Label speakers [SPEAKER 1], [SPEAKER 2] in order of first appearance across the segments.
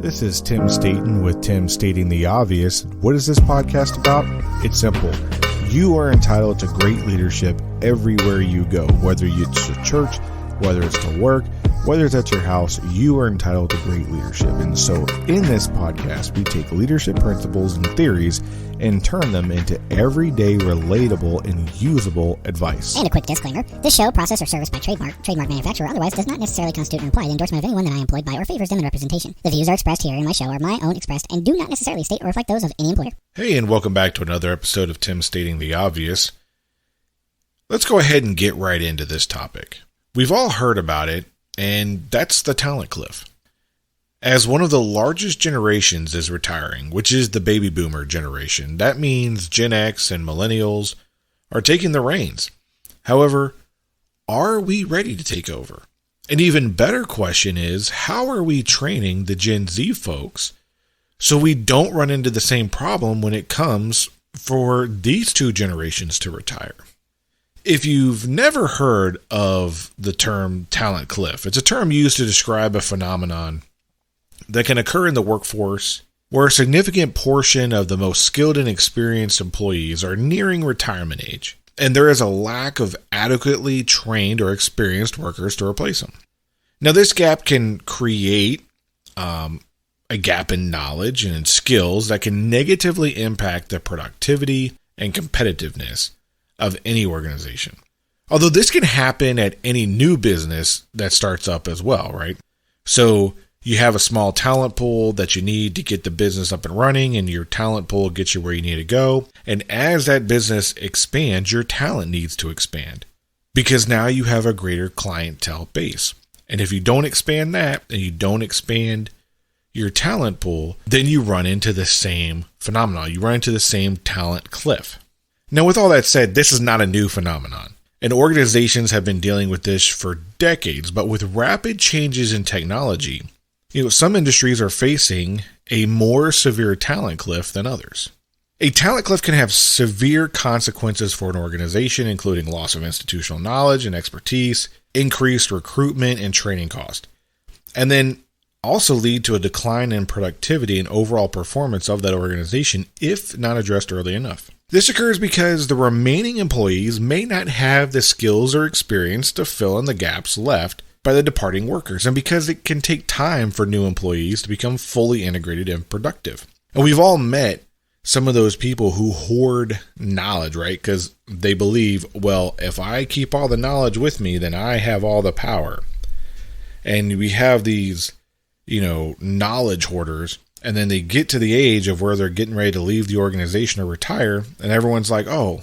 [SPEAKER 1] This is Tim Staten with Tim Stating the Obvious. What is this podcast about? It's simple. You are entitled to great leadership everywhere you go, whether it's to church, whether it's to work, whether it's at your house, you are entitled to great leadership. And so in this podcast, we take leadership principles and theories and turn them into everyday, relatable, and usable advice.
[SPEAKER 2] And a quick disclaimer, this show, process, or service by trademark manufacturer, otherwise does not necessarily constitute an implied endorsement of anyone that I employed by or favors them in representation. The views are expressed here in my show are my own expressed and do not necessarily state or reflect those of any employer.
[SPEAKER 1] Hey, and welcome back to another episode of Tim Stating the Obvious. Let's go ahead and get right into this topic. We've all heard about it, and that's the talent cliff. As one of the largest generations is retiring, which is the baby boomer generation, that means Gen X and millennials are taking the reins. However, are we ready to take over? An even better question is, how are we training the Gen Z folks so we don't run into the same problem when it comes for these two generations to retire? If you've never heard of the term talent cliff, it's a term used to describe a phenomenon that can occur in the workforce where a significant portion of the most skilled and experienced employees are nearing retirement age, and there is a lack of adequately trained or experienced workers to replace them. Now, this gap can create a gap in knowledge and in skills that can negatively impact the productivity and competitiveness of any organization. Although this can happen at any new business that starts up as well, right? So you have a small talent pool that you need to get the business up and running, and your talent pool gets you where you need to go. And as that business expands, your talent needs to expand because now you have a greater clientele base. And if you don't expand that and you don't expand your talent pool, then you run into the same phenomenon. You run into the same talent cliff. Now, with all that said, this is not a new phenomenon, and organizations have been dealing with this for decades, but with rapid changes in technology, some industries are facing a more severe talent cliff than others. A talent cliff can have severe consequences for an organization, including loss of institutional knowledge and expertise, increased recruitment and training cost, and then also lead to a decline in productivity and overall performance of that organization if not addressed early enough. This occurs because the remaining employees may not have the skills or experience to fill in the gaps left by the departing workers, and because it can take time for new employees to become fully integrated and productive. And we've all met some of those people who hoard knowledge, right? Because they believe, well, if I keep all the knowledge with me, then I have all the power. And we have these, knowledge hoarders, and then they get to the age of where they're getting ready to leave the organization or retire, and everyone's like, oh,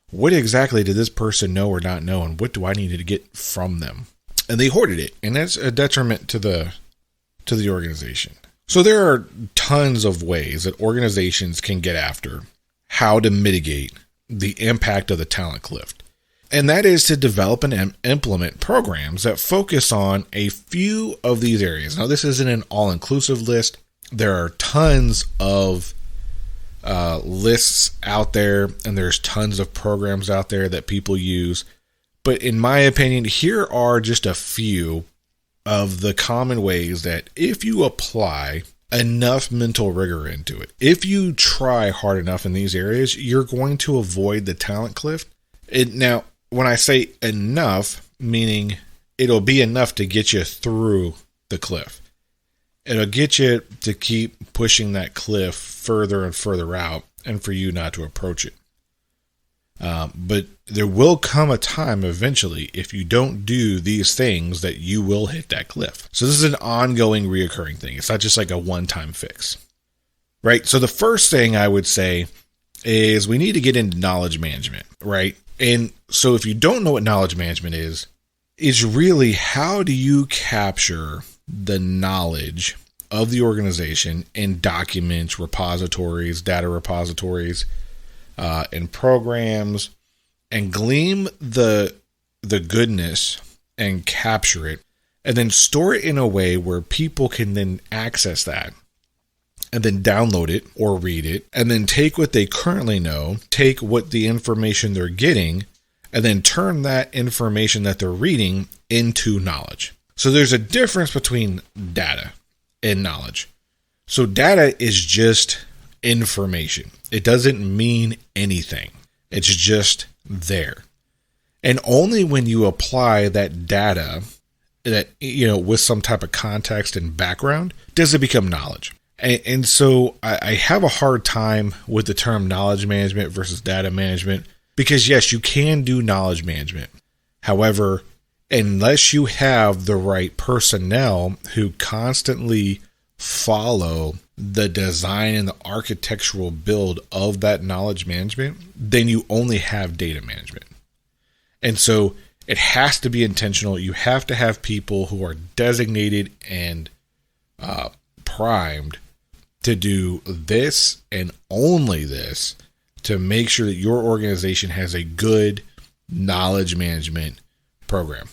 [SPEAKER 1] what exactly did this person know or not know, and what do I need to get from them? And they hoarded it, and that's a detriment to the organization. So there are tons of ways that organizations can get after how to mitigate the impact of the talent cliff. And that is to develop and implement programs that focus on a few of these areas. Now, this isn't an all-inclusive list. There are tons of lists out there, and there's tons of programs out there that people use. But in my opinion, here are just a few of the common ways that if you apply enough mental rigor into it, if you try hard enough in these areas, you're going to avoid the talent cliff. Now, when I say enough, meaning it'll be enough to get you through the cliff. It'll get you to keep pushing that cliff further and further out and for you not to approach it. But there will come a time eventually, if you don't do these things, that you will hit that cliff. So this is an ongoing, reoccurring thing. It's not just like a one-time fix, right? So the first thing I would say is we need to get into knowledge management, right? And so if you don't know what knowledge management is really how do you capture the knowledge of the organization in documents, repositories, data repositories, and programs, and glean the goodness and capture it, and then store it in a way where people can then access that, and then download it or read it, and then take what they currently know, take what the information they're getting, and then turn that information that they're reading into knowledge. So there's a difference between data and knowledge. So data is just information. It doesn't mean anything. It's just there. And only when you apply that data that, with some type of context and background, does it become knowledge. And so I have a hard time with the term knowledge management versus data management, because yes, you can do knowledge management. However, unless you have the right personnel who constantly follow the design and the architectural build of that knowledge management, then you only have data management. And so it has to be intentional. You have to have people who are designated and primed to do this and only this to make sure that your organization has a good knowledge management program.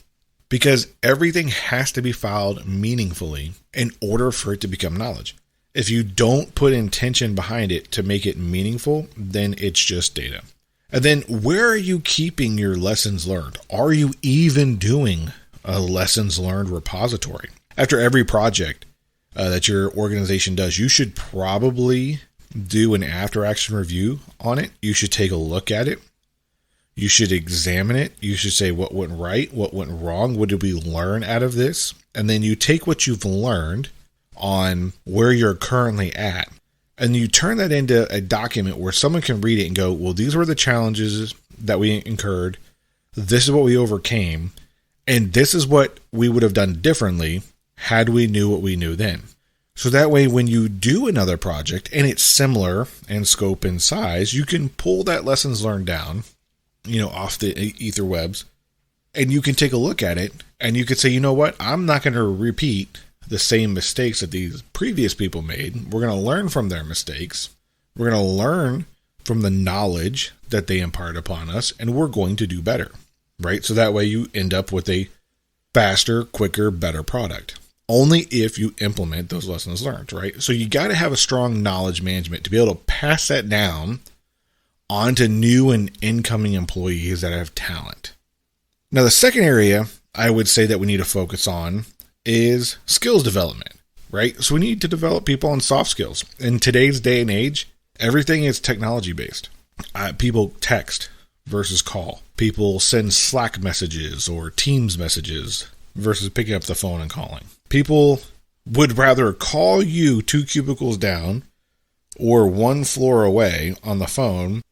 [SPEAKER 1] Because everything has to be filed meaningfully in order for it to become knowledge. If you don't put intention behind it to make it meaningful, then it's just data. And then where are you keeping your lessons learned? Are you even doing a lessons learned repository? After every project that your organization does, you should probably do an after action review on it. You should take a look at it. You should examine it. You should say what went right, what went wrong, what did we learn out of this? And then you take what you've learned on where you're currently at, and you turn that into a document where someone can read it and go, well, these were the challenges that we incurred. This is what we overcame. And this is what we would have done differently had we knew what we knew then. So that way, when you do another project and it's similar in scope and size, you can pull that lessons learned down, off the ether webs, and you can take a look at it and you could say, you know what, I'm not going to repeat the same mistakes that these previous people made. We're going to learn from their mistakes. We're going to learn from the knowledge that they impart upon us, and we're going to do better, right? So that way you end up with a faster, quicker, better product. Only if you implement those lessons learned, right? So you got to have a strong knowledge management to be able to pass that down onto new and incoming employees that have talent. Now, the second area I would say that we need to focus on is skills development, right? So we need to develop people on soft skills. In today's day and age, everything is technology based. People text versus call. People send Slack messages or Teams messages versus picking up the phone and calling. People would rather call you 2 cubicles down or 1 floor away on the phone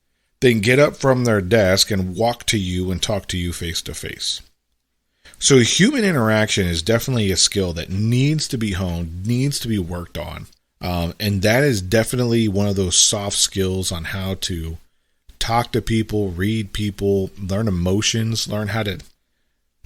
[SPEAKER 1] than get up from their desk and walk to you and talk to you face to face. So human interaction is definitely a skill that needs to be honed, needs to be worked on. And that is definitely one of those soft skills on how to talk to people, read people, learn emotions, learn how to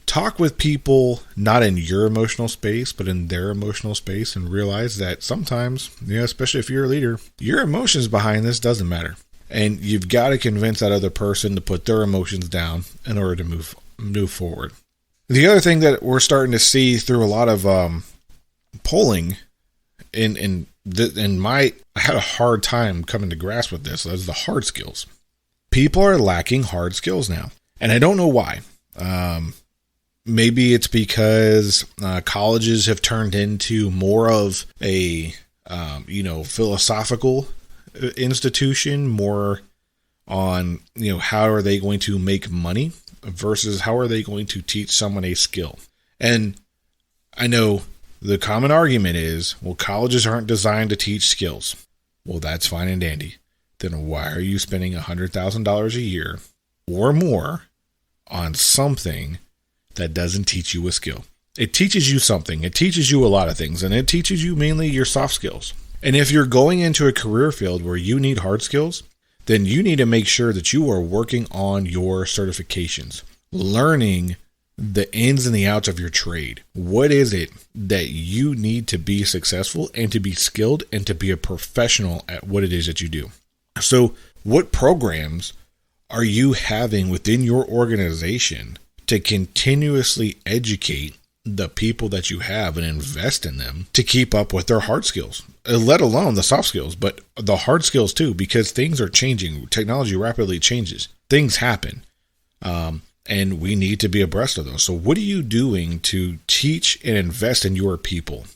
[SPEAKER 1] talk with people, not in your emotional space, but in their emotional space, and realize that sometimes, especially if you're a leader, your emotions behind this doesn't matter. And you've got to convince that other person to put their emotions down in order to move forward. The other thing that we're starting to see through a lot of polling, I had a hard time coming to grasp with this. That's the hard skills. People are lacking hard skills now, and I don't know why. Maybe it's because colleges have turned into more of a philosophical institution, more on how are they going to make money versus how are they going to teach someone a skill. And I know the common argument is, well, colleges aren't designed to teach skills. Well, that's fine and dandy. Then why are you spending $100,000 a year or more on something that doesn't teach you a skill? It teaches you something. It teaches you a lot of things, and it teaches you mainly your soft skills. And if you're going into a career field where you need hard skills, then you need to make sure that you are working on your certifications, learning the ins and the outs of your trade. What is it that you need to be successful and to be skilled and to be a professional at what it is that you do? So what programs are you having within your organization to continuously educate the people that you have and invest in them to keep up with their hard skills, let alone the soft skills, but the hard skills too, because things are changing. Technology rapidly changes. Things happen. And we need to be abreast of those. So what are you doing to teach and invest in your people?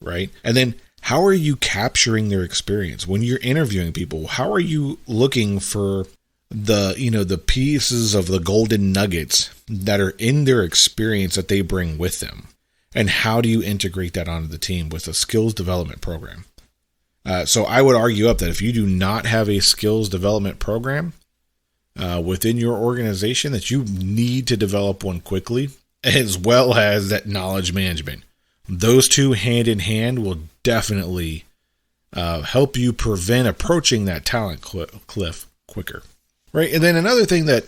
[SPEAKER 1] right? And then how are you capturing their experience when you're interviewing people? How are you looking for the pieces of the golden nuggets that are in their experience that they bring with them? And how do you integrate that onto the team with a skills development program? So I would argue up that if you do not have a skills development program within your organization, that you need to develop one quickly, as well as that knowledge management. Those two hand in hand will definitely help you prevent approaching that talent cliff quicker. Right. And then another thing that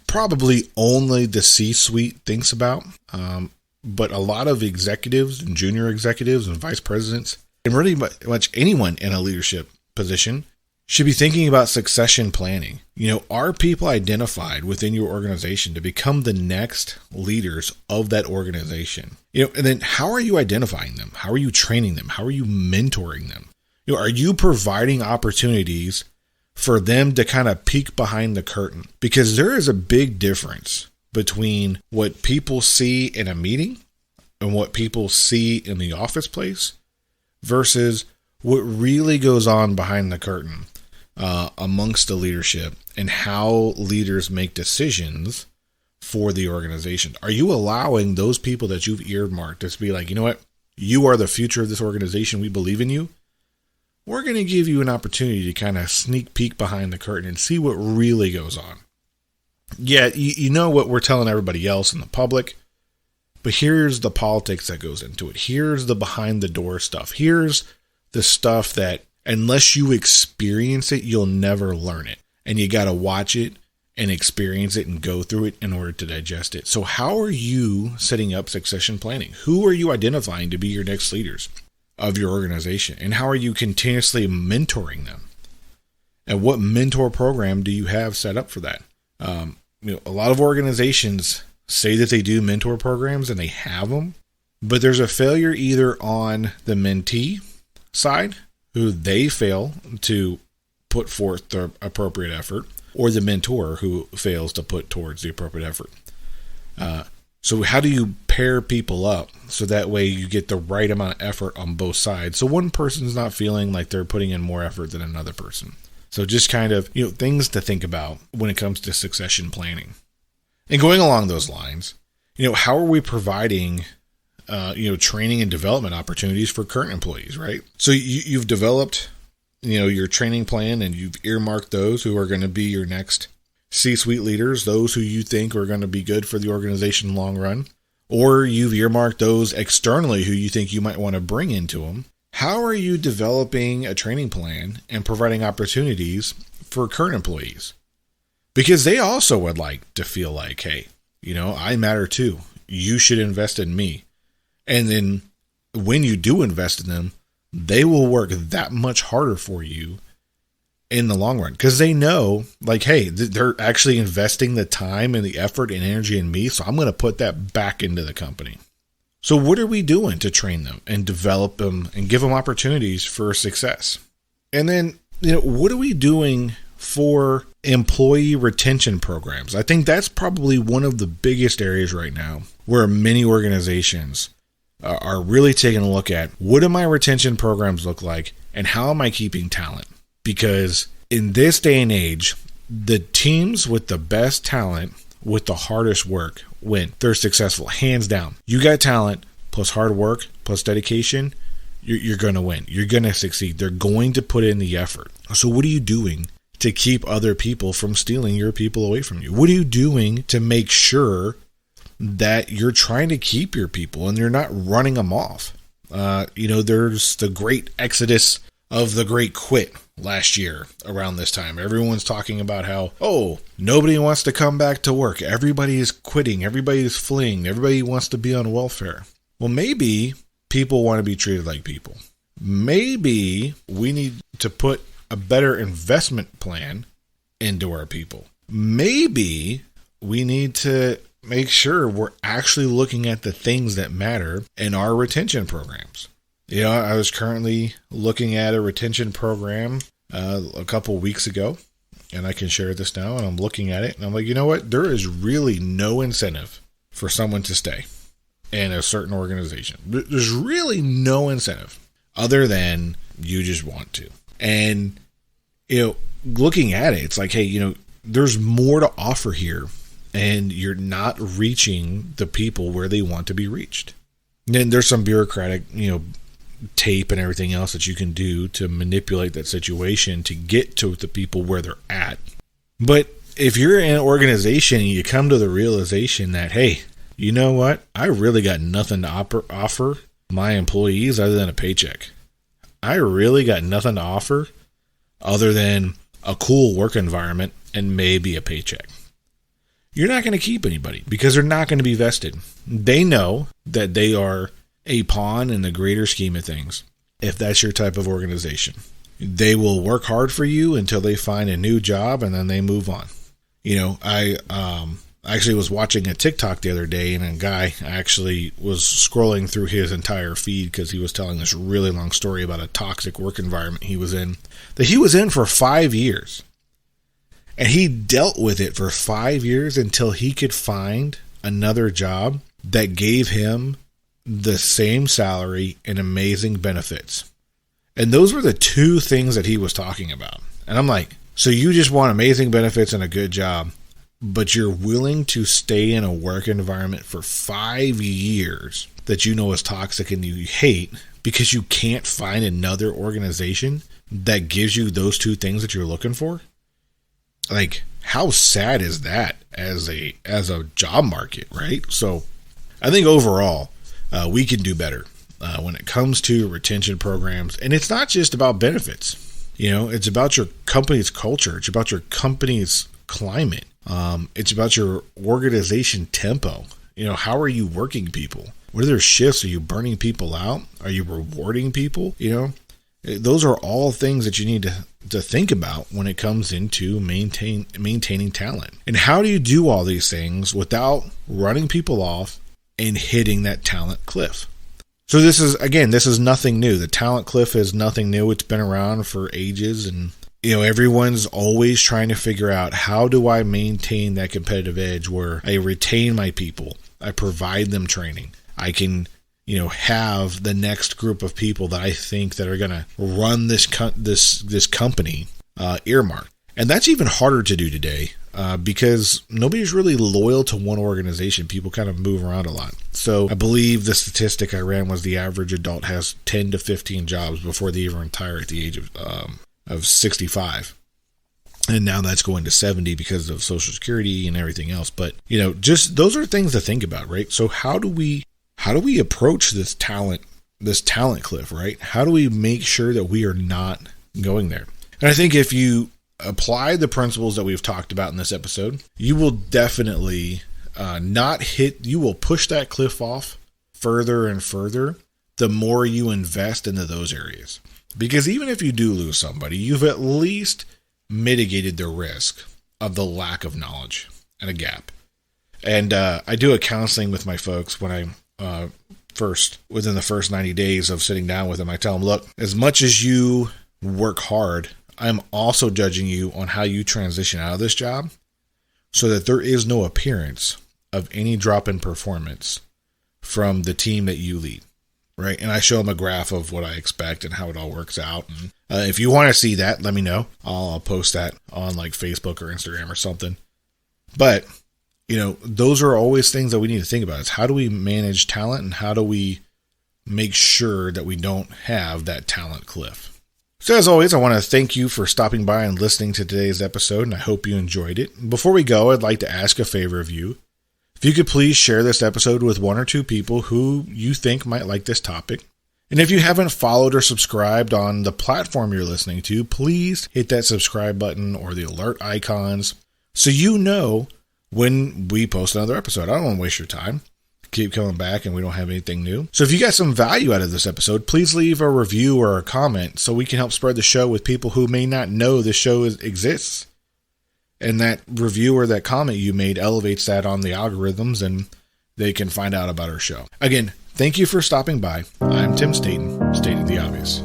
[SPEAKER 1] probably only the C-suite thinks about, but a lot of executives and junior executives and vice presidents, and really much anyone in a leadership position, should be thinking about succession planning. Are people identified within your organization to become the next leaders of that organization? And then how are you identifying them? How are you training them? How are you mentoring them? Are you providing opportunities for them to kind of peek behind the curtain? Because there is a big difference between what people see in a meeting and what people see in the office place versus what really goes on behind the curtain amongst the leadership and how leaders make decisions for the organization. Are you allowing those people that you've earmarked to be like, you know what, you are the future of this organization, we believe in you? We're going to give you an opportunity to kind of sneak peek behind the curtain and see what really goes on. Yeah, you know what we're telling everybody else in the public, but here's the politics that goes into it. Here's the behind the door stuff. Here's the stuff that unless you experience it, you'll never learn it. And you got to watch it and experience it and go through it in order to digest it. So how are you setting up succession planning? Who are you identifying to be your next leaders of your organization? And how are you continuously mentoring them? And what mentor program do you have set up for that? A lot of organizations say that they do mentor programs and they have them, but there's a failure either on the mentee side, who they fail to put forth the appropriate effort, or the mentor who fails to put towards the appropriate effort. So how do you pair people up so that way you get the right amount of effort on both sides, so one person's not feeling like they're putting in more effort than another person? So just kind of, things to think about when it comes to succession planning. And going along those lines, how are we providing training and development opportunities for current employees, right? So you've developed, your training plan, and you've earmarked those who are going to be your next C-suite leaders, those who you think are going to be good for the organization long run, or you've earmarked those externally who you think you might want to bring into them. How are you developing a training plan and providing opportunities for current employees? Because they also would like to feel like, hey, I matter too. You should invest in me. And then when you do invest in them, they will work that much harder for you in the long run, because they know, like, hey, they're actually investing the time and the effort and energy in me, so I'm going to put that back into the company. So what are we doing to train them and develop them and give them opportunities for success? And then, what are we doing for employee retention programs? I think that's probably one of the biggest areas right now where many organizations are really taking a look at, what do my retention programs look like and how am I keeping talent? Because in this day and age, the teams with the best talent, with the hardest work, win. They're successful, hands down. You got talent plus hard work plus dedication, you're going to win. You're going to succeed. They're going to put in the effort. So what are you doing to keep other people from stealing your people away from you? What are you doing to make sure that you're trying to keep your people and you're not running them off? There's the great exodus of the great quit last year around this time. Everyone's talking about how, nobody wants to come back to work. Everybody is quitting. Everybody is fleeing. Everybody wants to be on welfare. Well, maybe people want to be treated like people. Maybe we need to put a better investment plan into our people. Maybe we need to make sure we're actually looking at the things that matter in our retention programs. I was currently looking at a retention program a couple weeks ago, and I can share this now, and I'm looking at it, and I'm like, you know what? There is really no incentive for someone to stay. in a certain organization. There's really no incentive other than you just want to. And, looking at it, it's like, hey, there's more to offer here, and you're not reaching the people where they want to be reached. And then there's some bureaucratic, tape and everything else that you can do to manipulate that situation to get to the people where they're at. But if you're in an organization and you come to the realization that, hey, you know what? I really got nothing to offer my employees other than a paycheck. I really got nothing to offer other than a cool work environment and maybe a paycheck. You're not going to keep anybody because they're not going to be vested. They know that they are a pawn in the greater scheme of things. If that's your type of organization, they will work hard for you until they find a new job and then they move on. I actually was watching a TikTok the other day, and a guy actually was scrolling through his entire feed because he was telling this really long story about a toxic work environment he was in, that he was in for 5 years. And he dealt with it for 5 years until he could find another job that gave him the same salary and amazing benefits. And those were the two things that he was talking about. And I'm like, so you just want amazing benefits and a good job, but you're willing to stay in a work environment for 5 years that you know is toxic and you hate because you can't find another organization that gives you those two things that you're looking for? Like, how sad is that as a job market, right? So I think overall, we can do better when it comes to retention programs. And it's not just about benefits. It's about your company's culture. It's about your company's climate. It's about your organization tempo. How are you working people? What are their shifts? Are you burning people out? Are you rewarding people? Those are all things that you need to think about when it comes into maintaining talent. And how do you do all these things without running people off and hitting that talent cliff? So this is nothing new. The talent cliff is nothing new. It's been around for ages, and everyone's always trying to figure out, how do I maintain that competitive edge where I retain my people, I provide them training, I can have the next group of people that I think that are going to run this company earmarked. And that's even harder to do today because nobody's really loyal to one organization. People kind of move around a lot. So I believe the statistic I ran was the average adult has 10 to 15 jobs before they even retire at the age of 65. And now that's going to 70 because of Social Security and everything else. But, just those are things to think about, right? So how do we approach this talent cliff, right? How do we make sure that we are not going there? And I think if you apply the principles that we've talked about in this episode, you will definitely you will push that cliff off further and further the more you invest into those areas. Because even if you do lose somebody, you've at least mitigated the risk of the lack of knowledge and a gap. And I do a counseling with my folks when I'm within the first 90 days of sitting down with them. I tell them, look, as much as you work hard, I'm also judging you on how you transition out of this job so that there is no appearance of any drop in performance from the team that you lead, right? And I show them a graph of what I expect and how it all works out. And if you want to see that, let me know. I'll post that on like Facebook or Instagram or something. But those are always things that we need to think about. Is how do we manage talent and how do we make sure that we don't have that talent cliff? So as always, I want to thank you for stopping by and listening to today's episode, and I hope you enjoyed it. Before we go, I'd like to ask a favor of you. If you could please share this episode with one or two people who you think might like this topic. And if you haven't followed or subscribed on the platform you're listening to, please hit that subscribe button or the alert icons so you know when we post another episode. I don't want to waste your time. Keep coming back and we don't have anything new. So if you got some value out of this episode, please leave a review or a comment so we can help spread the show with people who may not know the show exists. And that review or that comment you made elevates that on the algorithms and they can find out about our show. Again, thank you for stopping by. I'm Tim Staten, stating the obvious.